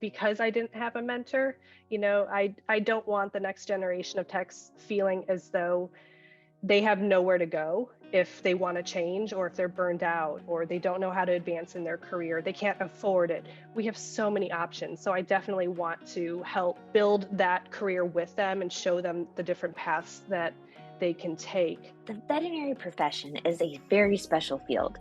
because I didn't have a mentor. I don't want the next generation of techs feeling as though they have nowhere to go if they want to change, or if they're burned out, or they don't know how to advance in their career, they can't afford it. We have so many options. So I definitely want to help build that career with them and show them the different paths that they can take. The veterinary profession is a very special field.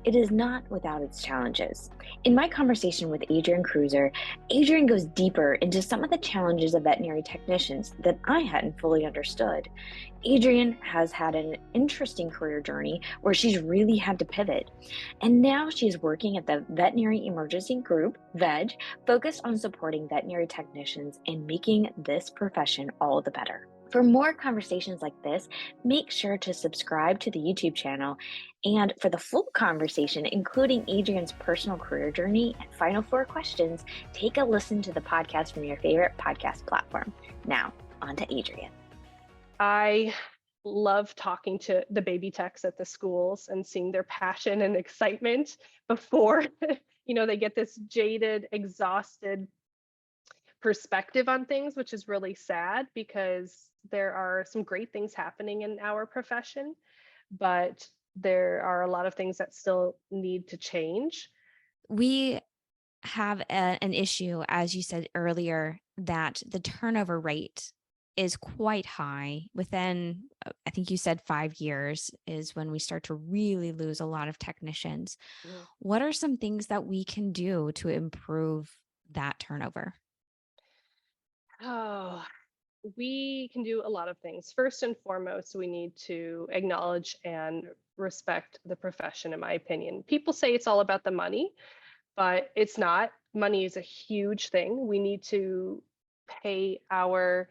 It is not without its challenges. In my conversation with Adrienne Kruzer, Adrienne goes deeper into some of the challenges of veterinary technicians that I hadn't fully understood. Adrienne has had an interesting career journey where she's really had to pivot. And now she's working at the Veterinary Emergency Group, VEG, focused on supporting veterinary technicians and making this profession all the better. For more conversations like this, make sure to subscribe to the YouTube channel. And for the full conversation, including Adrienne's personal career journey and final four questions, take a listen to the podcast from your favorite podcast platform. Now, on to Adrienne. I love talking to the baby techs at the schools and seeing their passion and excitement before they get this jaded, exhausted perspective on things, which is really sad because there are some great things happening in our profession, but there are a lot of things that still need to change. We have an issue, as you said earlier, that the turnover rate is quite high. Within, I think you said 5 years is when we start to really lose a lot of technicians. Mm. What are some things that we can do to improve that turnover? Oh, we can do a lot of things. First and foremost, we need to acknowledge and respect the profession, in my opinion. People say it's all about the money, but it's not. Money is a huge thing. We need to pay our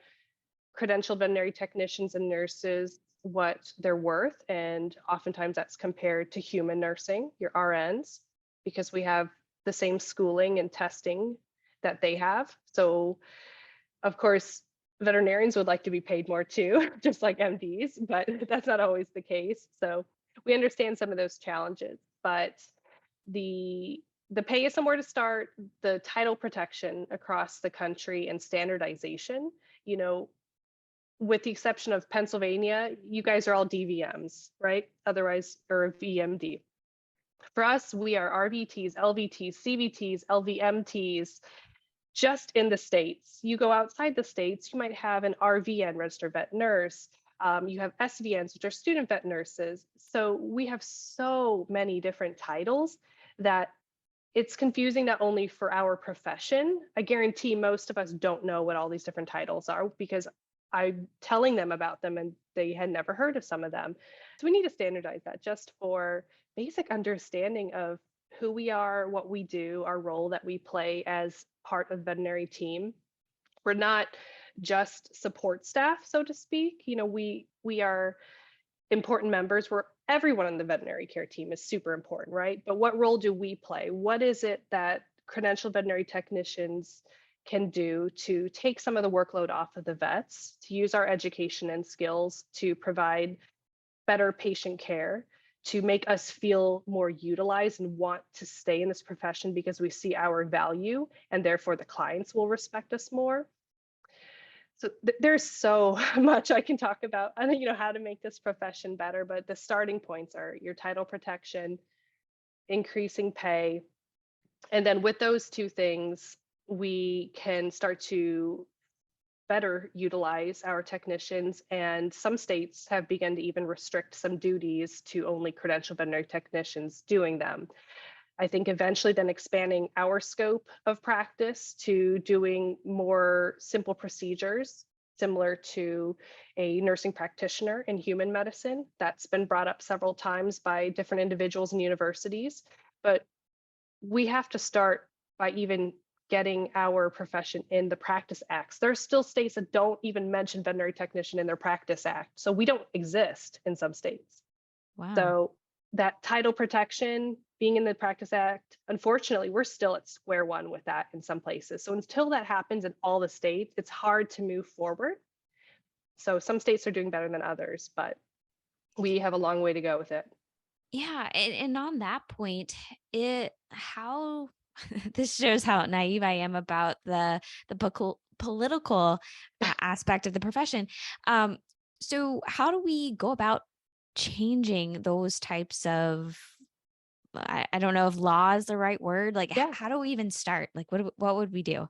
credentialed veterinary technicians and nurses what they're worth. And oftentimes that's compared to human nursing, your RNs, because we have the same schooling and testing that they have. So, of course, veterinarians would like to be paid more too, just like MDs, but that's not always the case. So we understand some of those challenges, but the pay is somewhere to start. The title protection across the country and standardization, with the exception of Pennsylvania, you guys are all DVMs, right? Otherwise, or VMD. For us, we are RVTs, LVTs, CVTs, LVMTs, just in the States. You go outside the States, you might have an RVN, registered vet nurse. You have SVNs, which are student vet nurses. So we have so many different titles that it's confusing, not only for our profession. I guarantee most of us don't know what all these different titles are because I'm telling them about them and they had never heard of some of them. So we need to standardize that just for basic understanding of who we are, what we do, our role that we play as part of the veterinary team. We're not just support staff, so to speak. We are important members. Where everyone on the veterinary care team is super important, right? But what role do we play? What is it that credentialed veterinary technicians can do to take some of the workload off of the vets, to use our education and skills to provide better patient care, to make us feel more utilized and want to stay in this profession because we see our value and therefore the clients will respect us more. So there's so much I can talk about, how to make this profession better, but the starting points are your title protection, increasing pay. And then with those two things, we can start to better utilize our technicians. And some states have begun to even restrict some duties to only credentialed veterinary technicians doing them. I think eventually then expanding our scope of practice to doing more simple procedures similar to a nursing practitioner in human medicine. That's been brought up several times by different individuals and universities, but we have to start by even getting our profession in the practice acts. There are still states that don't even mention veterinary technician in their practice act. So we don't exist in some states. Wow. So that title protection being in the practice act, unfortunately, we're still at square one with that in some places. So until that happens in all the states, it's hard to move forward. So some states are doing better than others, but we have a long way to go with it. Yeah, and on that point, how this shows how naive I am about the political aspect of the profession. Um, so how do we go about changing those types of I don't know if law is the right word. Like, Yeah. how do we even start? Like, what would we do?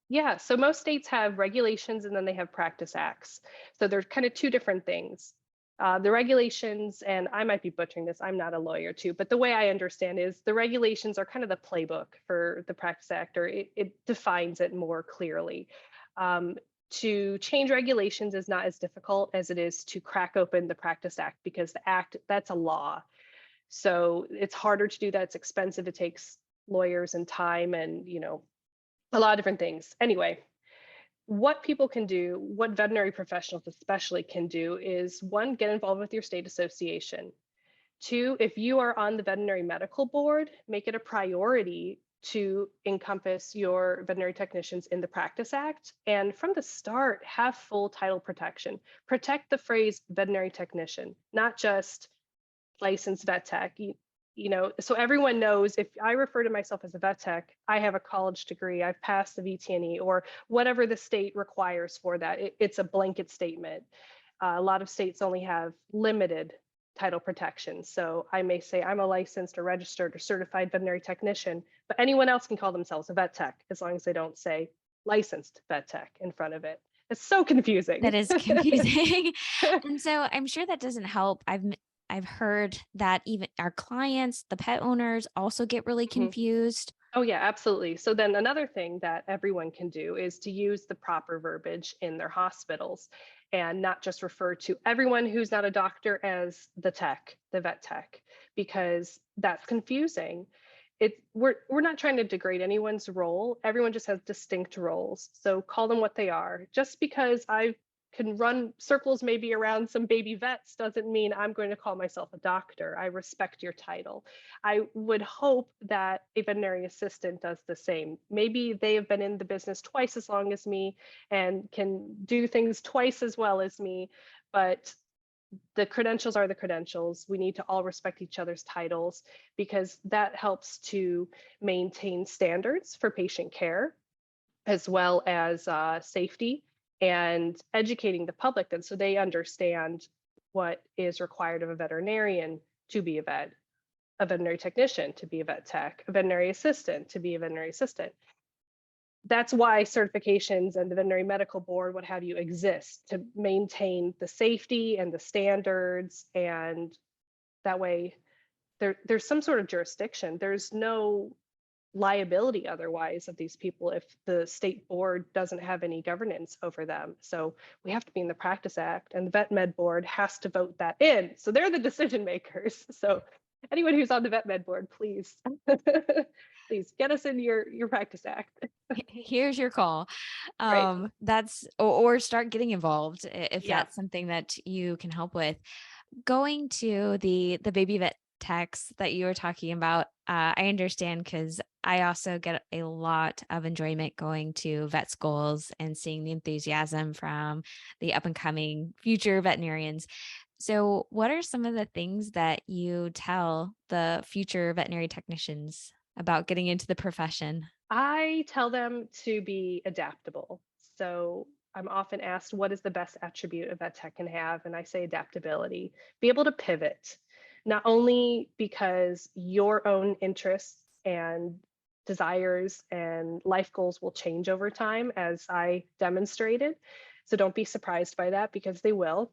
Yeah, so most states have regulations and then they have practice acts. So there's kind of two different things. The regulations, and I might be butchering this, I'm not a lawyer too, but the way I understand is the regulations are kind of the playbook for the practice act, or it defines it more clearly. Um, to change regulations is not as difficult as it is to crack open the practice act, because the act, that's a law. So it's harder to do that. It's expensive. It takes lawyers and time and, a lot of different things. Anyway, what people can do, what veterinary professionals especially can do, is one, get involved with your state association. Two, if you are on the veterinary medical board, make it a priority to encompass your veterinary technicians in the Practice Act. And from the start, have full title protection. Protect the phrase veterinary technician, not just licensed vet tech. So everyone knows if I refer to myself as a vet tech, I have a college degree, I've passed the VTNE or whatever the state requires for that. It's a blanket statement. A lot of states only have limited title protection. So I may say I'm a licensed or registered or certified veterinary technician, but anyone else can call themselves a vet tech as long as they don't say licensed vet tech in front of it. It's so confusing. That is confusing. And so I'm sure that doesn't help. I've heard that even our clients, the pet owners also get really Mhm. confused. Oh, yeah, absolutely. So then another thing that everyone can do is to use the proper verbiage in their hospitals and not just refer to everyone who's not a doctor as the tech, the vet tech, because that's confusing. We're not trying to degrade anyone's role. Everyone just has distinct roles. So call them what they are. Just because I can run circles maybe around some baby vets doesn't mean I'm going to call myself a doctor. I respect your title. I would hope that a veterinary assistant does the same. Maybe they have been in the business twice as long as me and can do things twice as well as me, but the credentials are the credentials. We need to all respect each other's titles because that helps to maintain standards for patient care as well as safety and educating the public, and so they understand what is required of a veterinarian to be a vet, a veterinary technician to be a vet tech, a veterinary assistant to be a veterinary assistant. That's why certifications and the veterinary medical board, what have you, exist to maintain the safety and the standards, and that way there's some sort of jurisdiction. There's no liability otherwise of these people if the state board doesn't have any governance over them. So we have to be in the Practice Act, and the Vet Med board has to vote that in. So they're the decision makers. So anyone who's on the Vet Med board, please, please get us in your Practice Act. Here's your call. Right. That's or start getting involved if Yeah. that's something that you can help with. Going to the baby vet techs that you were talking about, I understand because I also get a lot of enjoyment going to vet schools and seeing the enthusiasm from the up and coming future veterinarians. So, what are some of the things that you tell the future veterinary technicians about getting into the profession? I tell them to be adaptable. So I'm often asked, what is the best attribute a vet tech can have? And I say adaptability, be able to pivot, not only because your own interests and desires and life goals will change over time, as I demonstrated. So don't be surprised by that because they will.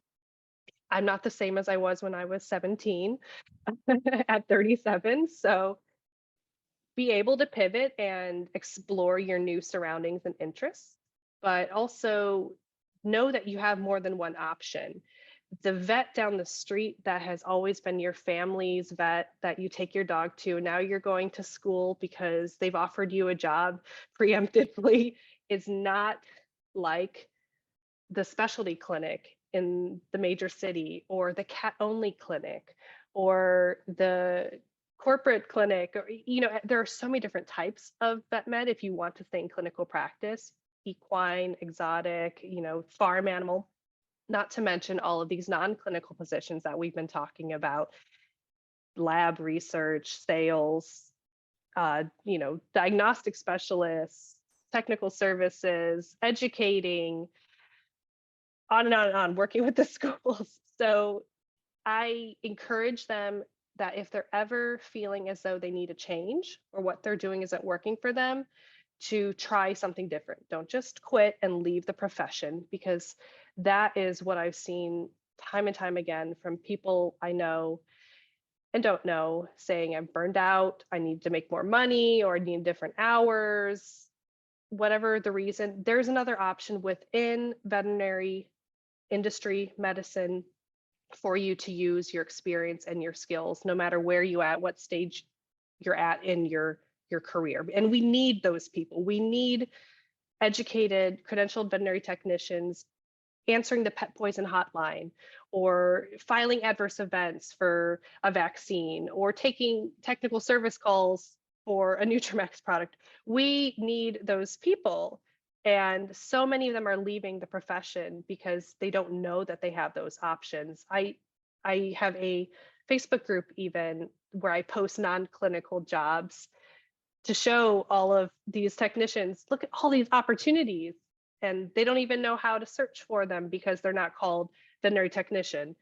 I'm not the same as I was when I was 17 at 37. So be able to pivot and explore your new surroundings and interests, but also know that you have more than one option. The vet down the street that has always been your family's vet that you take your dog to, now you're going to school because they've offered you a job preemptively, is not like the specialty clinic in the major city or the cat only clinic or the corporate clinic, or there are so many different types of vet med if you want to stay in clinical practice: equine, exotic, farm animal, not to mention all of these non-clinical positions that we've been talking about: lab research, sales, diagnostic specialists, technical services, educating, on and on and on, working with the schools. So I encourage them that if they're ever feeling as though they need a change or what they're doing isn't working for them, to try something different. Don't just quit and leave the profession, because that is what I've seen time and time again from people I know and don't know, saying I'm burned out, I need to make more money, or I need different hours, whatever the reason. There's another option within veterinary industry, medicine, for you to use your experience and your skills, no matter where you at, what stage you're at in your career. And we need those people. We need educated, credentialed veterinary technicians answering the pet poison hotline, or filing adverse events for a vaccine, or taking technical service calls for a Nutramax product. We need those people. And so many of them are leaving the profession because they don't know that they have those options. I have a Facebook group even where I post non-clinical jobs to show all of these technicians, look at all these opportunities, and they don't even know how to search for them because they're not called veterinary technician,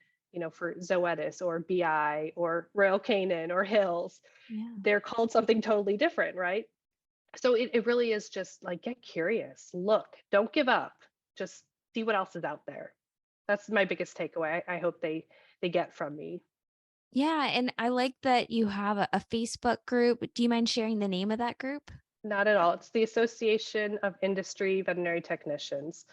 for Zoetis or BI or Royal Canin or Hills. Yeah. They're called something totally different, right? So it really is just like, get curious, look, don't give up, just see what else is out there. That's my biggest takeaway. I hope they get from me. Yeah. And I like that you have a Facebook group. Do you mind sharing the name of that group? Not at all. It's the Association of Industry Veterinary Technicians.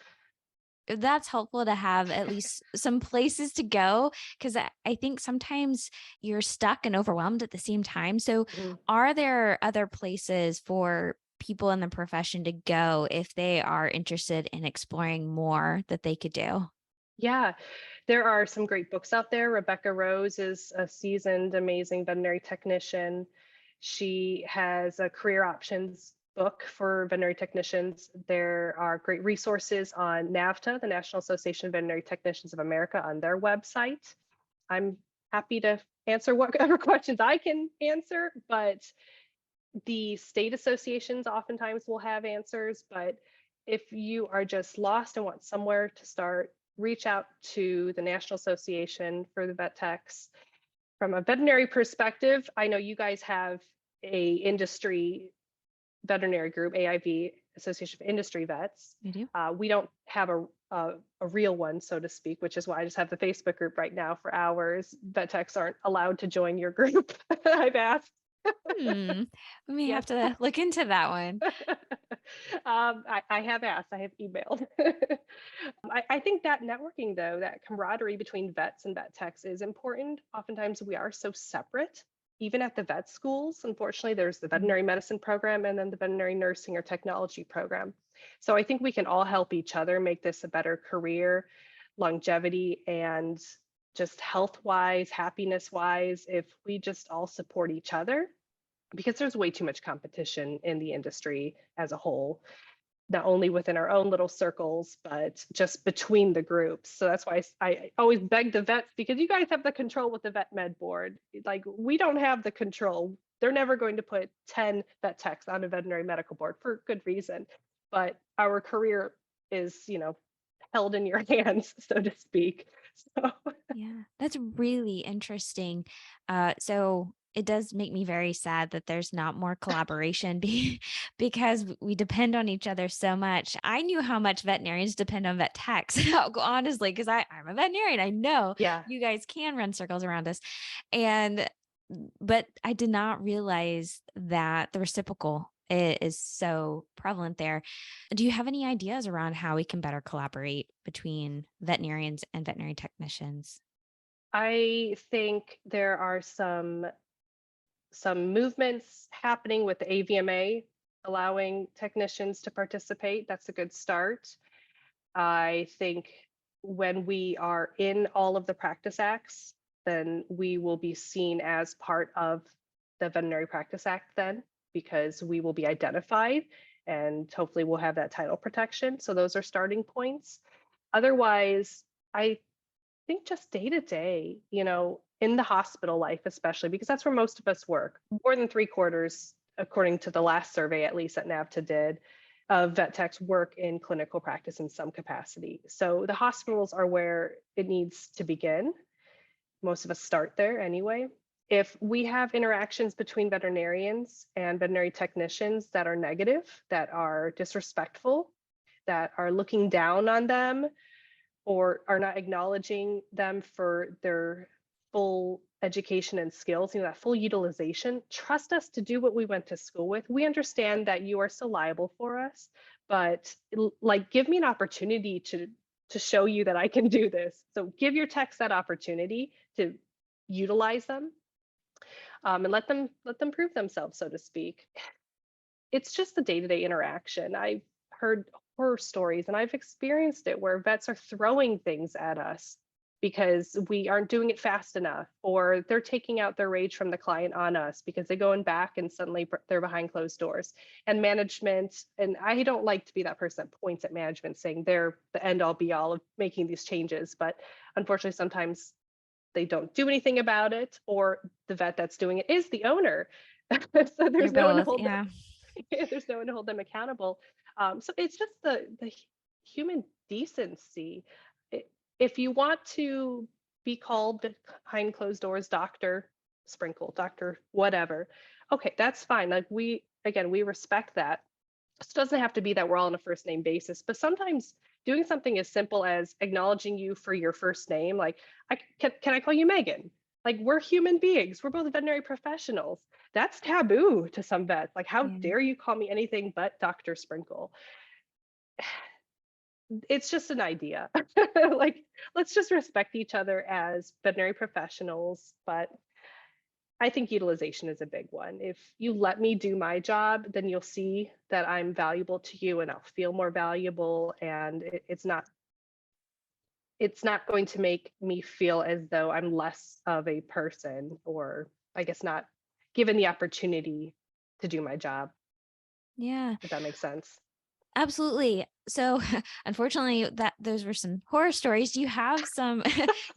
That's helpful to have at least some places to go, because I think sometimes you're stuck and overwhelmed at the same time. So Mhm. are there other places for people in the profession to go if they are interested in exploring more that they could do? Yeah, there are some great books out there. Rebecca Rose is a seasoned, amazing veterinary technician. She has a career options book for veterinary technicians. There are great resources on NAVTA, the National Association of Veterinary Technicians of America, on their website. I'm happy to answer whatever questions I can answer, but the state associations oftentimes will have answers. But if you are just lost and want somewhere to start, reach out to the National Association for the Vet Techs. From a veterinary perspective, I know you guys have a industry veterinary group, AIV, Association of Industry Vets. We do. We don't have a real one, so to speak, which is why I just have the Facebook group right now for hours. Vet techs aren't allowed to join your group. I've asked. We may have Yes. to look into that one. I have asked, I have emailed. I think that networking, though, that camaraderie between vets and vet techs is important. Oftentimes we are so separate, even at the vet schools. Unfortunately, there's the veterinary medicine program and then the veterinary nursing or technology program. So I think we can all help each other make this a better career, longevity, and just health-wise, happiness-wise, if we just all support each other, because there's way too much competition in the industry as a whole, not only within our own little circles, but just between the groups. So that's why I always beg the vets, because you guys have the control with the vet med board. Like, we don't have the control. They're never going to put 10 vet techs on a veterinary medical board for good reason. But our career is, held in your hands, so to speak. So Yeah, that's really interesting. So it does make me very sad that there's not more collaboration because we depend on each other so much. I knew how much veterinarians depend on vet techs, honestly, because I'm a veterinarian. I know yeah. you guys can run circles around us. But I did not realize that the reciprocal is so prevalent there. Do you have any ideas around how we can better collaborate between veterinarians and veterinary technicians? I think there are some movements happening with the AVMA allowing technicians to participate. That's a good start. I think when we are in all of the practice acts, then we will be seen as part of the Veterinary Practice Act then, because we will be identified and hopefully we'll have that title protection. So those are starting points. Otherwise, I think just day to day, in the hospital life, especially because that's where most of us work. More than 3/4 according to the last survey, at least that NAVTA did, of vet techs work in clinical practice in some capacity. So the hospitals are where it needs to begin. Most of us start there anyway. If we have interactions between veterinarians and veterinary technicians that are negative, that are disrespectful, that are looking down on them, or are not acknowledging them for their full education and skills, that full utilization, trust us to do what we went to school with. We understand that you are still liable for us, but like, give me an opportunity to show you that I can do this. So give your techs that opportunity to utilize them, and let them prove themselves, so to speak. It's just the day-to-day interaction. I've heard horror stories and I've experienced it where vets are throwing things at us because we aren't doing it fast enough, or they're taking out their rage from the client on us because they're going back and suddenly they're behind closed doors. And management, and I don't like to be that person that points at management saying they're the end all be all of making these changes, but unfortunately sometimes they don't do anything about it, or the vet that's doing it is the owner. So there's no one to hold them. There's no one to hold them accountable. So it's just the human decency. If you want to be called behind closed doors, Dr. Sprinkle, Dr. whatever, okay, that's fine. Like, we respect that. It doesn't have to be that we're all on a first name basis, but sometimes doing something as simple as acknowledging you for your first name, like, can I call you Megan? Like, we're human beings. We're both veterinary professionals. That's taboo to some vets. Like, how dare you call me anything but Dr. Sprinkle? It's just an idea. Like, let's just respect each other as veterinary professionals. But I think utilization is a big one. If you let me do my job, then you'll see that I'm valuable to you and I'll feel more valuable. And it's not going to make me feel as though I'm less of a person, or I guess not given the opportunity to do my job. Yeah, If that makes sense. absolutely. So unfortunately, those were some horror stories. Do you have some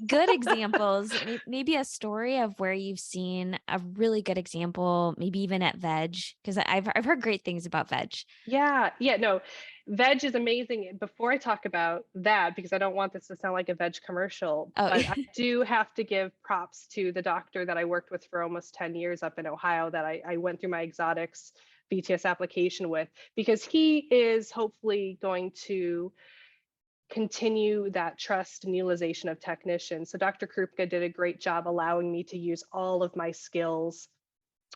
good examples? Maybe a story of where you've seen a really good example, maybe even at Veg, because I've heard great things about Veg. Yeah, no, Veg is amazing. Before I talk about that, because I don't want this to sound like a Veg commercial, Oh, but I do have to give props to the doctor that I worked with for almost 10 years up in Ohio, that I went through my exotics VTS application with, because he is hopefully going to continue that trust and utilization of technicians. So Dr. Krupka did a great job allowing me to use all of my skills,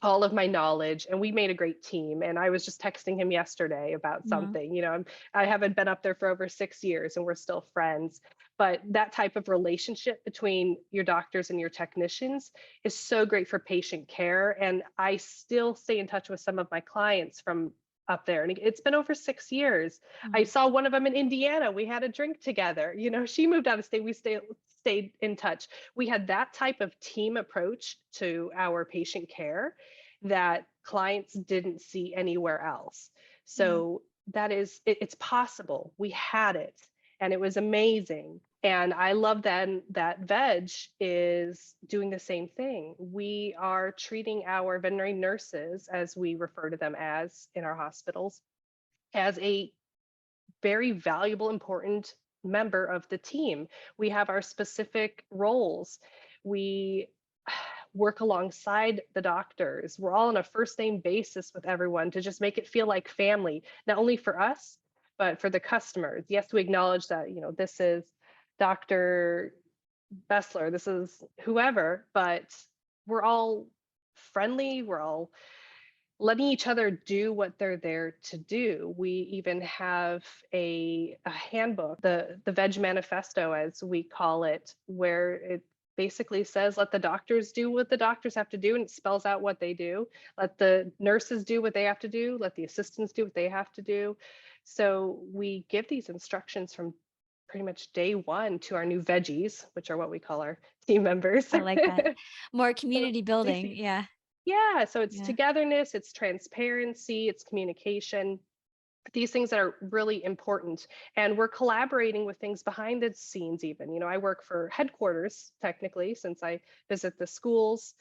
all of my knowledge, and we made a great team. And I was just texting him yesterday about something. I haven't been up there for over 6 years and we're still friends. But that type of relationship between your doctors and your technicians is so great for patient care. And I still stay in touch with some of my clients from up there, and it's been over 6 years. I saw one of them in Indiana. We had a drink together. She moved out of state. We stayed in touch. We had that type of team approach to our patient care that clients didn't see anywhere else. So that is, it's possible. We had it and it was amazing. And I love then that Veg is doing the same thing. We are treating our veterinary nurses, as we refer to them as in our hospitals, as a very valuable, important member of the team. We have our specific roles. We work alongside the doctors. We're all on a first name basis with everyone to just make it feel like family, not only for us, but for the customers. Yes, we acknowledge that, this is Dr. Bessler, this is whoever, but we're all friendly. We're all letting each other do what they're there to do. We even have a handbook, the Veg Manifesto, as we call it, where it basically says, let the doctors do what the doctors have to do, and it spells out what they do. Let the nurses do what they have to do. Let the assistants do what they have to do. So we give these instructions from pretty much day one to our new veggies, which are what we call our team members. I like that. More community building. Yeah. Yeah, so it's togetherness, it's transparency, it's communication, these things that are really important. And we're collaborating with things behind the scenes even. I work for headquarters, technically, since I visit the schools,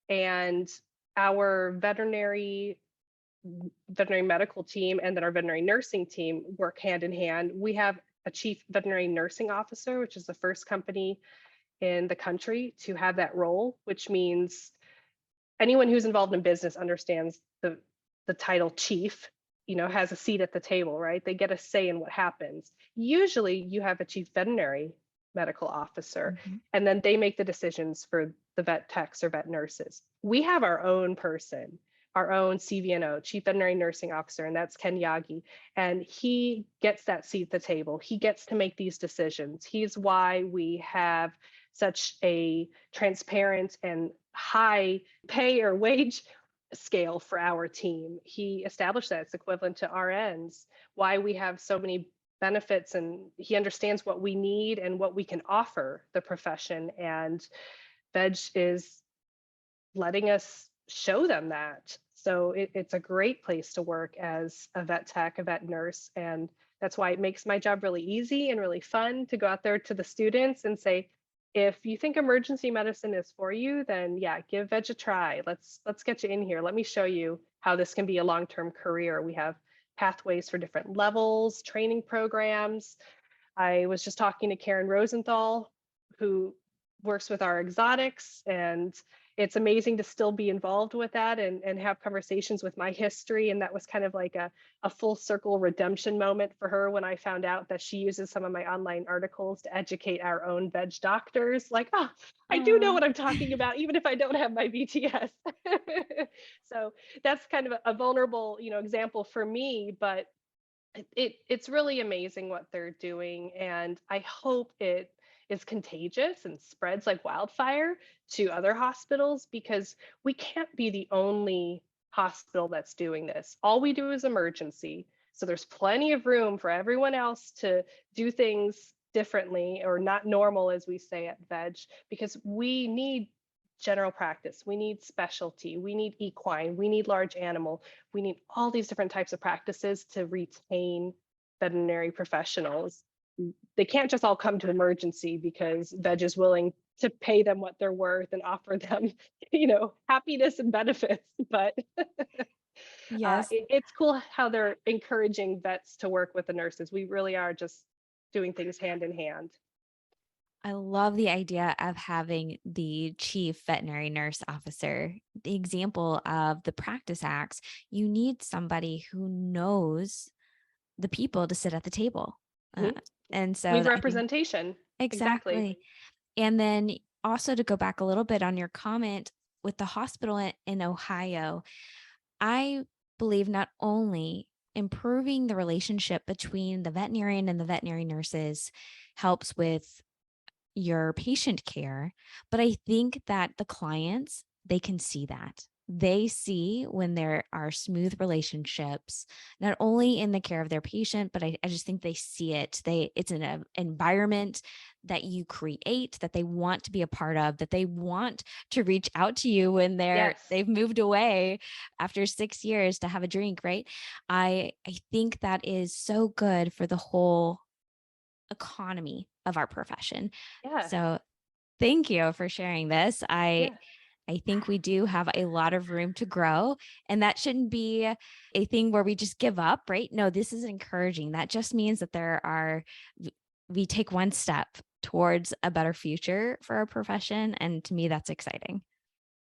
and our veterinary veterinary medical team and then our veterinary nursing team work hand in hand. We have a chief veterinary nursing officer, which is the first company in the country to have that role, which means anyone who's involved in business understands the title chief, has a seat at the table, right? They get a say in what happens. Usually you have a chief veterinary medical officer, and then they make the decisions for the vet techs or vet nurses. We have our own person, our own CVNO, Chief Veterinary Nursing Officer, and that's Ken Yagi. And he gets that seat at the table. He gets to make these decisions. He's why we have such a transparent and high pay or wage scale for our team. He established that it's equivalent to RNs, why we have so many benefits, and he understands what we need and what we can offer the profession. And Veg is letting us show them that. So it's a great place to work as a vet tech, a vet nurse. And that's why it makes my job really easy and really fun to go out there to the students and say, if you think emergency medicine is for you, then yeah, give Veg a try. Let's get you in here. Let me show you how this can be a long-term career. We have pathways for different levels, training programs. I was just talking to Karen Rosenthal, who works with our exotics, and it's amazing to still be involved with that and have conversations with my history. And that was kind of like a full circle redemption moment for her when I found out that she uses some of my online articles to educate our own veg doctors. Like, oh, I do know what I'm talking about, even if I don't have my VTS. So that's kind of a vulnerable, example for me, but it's really amazing what they're doing. And I hope it is contagious and spreads like wildfire to other hospitals, because we can't be the only hospital that's doing this. All we do is emergency. So there's plenty of room for everyone else to do things differently, or not normal, as we say at Veg, because we need general practice, we need specialty, we need equine, we need large animal, we need all these different types of practices to retain veterinary professionals. They can't just all come to emergency because Veg is willing to pay them what they're worth and offer them, happiness and benefits. But Yes. it's cool how they're encouraging vets to work with the nurses. We really are just doing things hand in hand. I love the idea of having the chief veterinary nurse officer. The example of the practice acts, you need somebody who knows the people to sit at the table. And so need representation. Exactly. And then also to go back a little bit on your comment with the hospital in Ohio, I believe not only improving the relationship between the veterinarian and the veterinary nurses helps with your patient care, but I think that the clients, they can see that. They see when there are smooth relationships, not only in the care of their patient, but I just think they see it. It's an environment that you create, that they want to be a part of, that they want to reach out to you when they've moved away after 6 years to have a drink, right? I think that is so good for the whole economy of our profession. Yeah. So thank you for sharing this. I think we do have a lot of room to grow, and that shouldn't be a thing where we just give up, right? No, this is encouraging. That just means that we take one step towards a better future for our profession. And to me, that's exciting.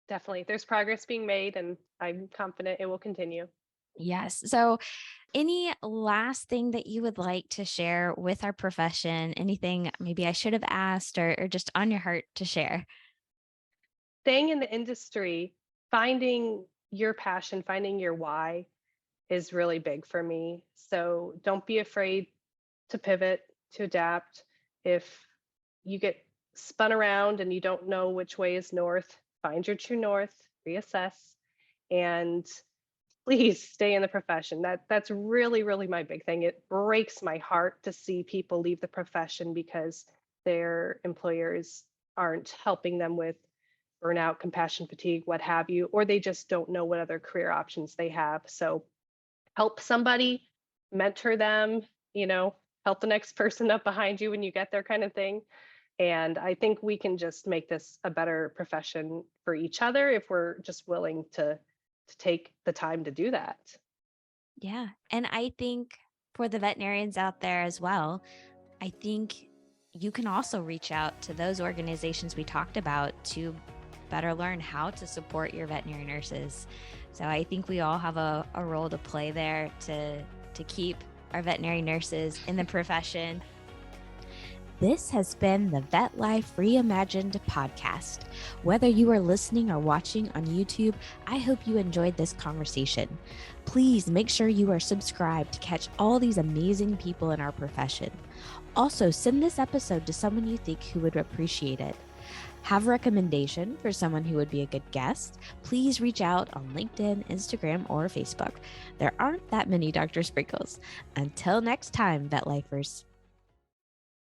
Definitely. There's progress being made, and I'm confident it will continue. Yes. So any last thing that you would like to share with our profession? Anything maybe I should have asked or just on your heart to share? Staying in the industry, finding your passion, finding your why is really big for me. So don't be afraid to pivot, to adapt. If you get spun around and you don't know which way is north, find your true north, reassess, and please stay in the profession. That's really, really my big thing. It breaks my heart to see people leave the profession because their employers aren't helping them with burnout, compassion fatigue, what have you, or they just don't know what other career options they have. So help somebody, mentor them, help the next person up behind you when you get there, kind of thing. And I think we can just make this a better profession for each other if we're just willing to take the time to do that. Yeah. And I think for the veterinarians out there as well, I think you can also reach out to those organizations we talked about to better learn how to support your veterinary nurses. So I think we all have a role to play there to keep our veterinary nurses in the profession. This has been the Vet Life Reimagined podcast. Whether you are listening or watching on YouTube, I hope you enjoyed this conversation. Please make sure you are subscribed to catch all these amazing people in our profession. Also, send this episode to someone you think who would appreciate it. Have a recommendation for someone who would be a good guest? Please reach out on LinkedIn, Instagram, or Facebook. There aren't that many Dr. Sprinkles. Until next time, Vet Lifers.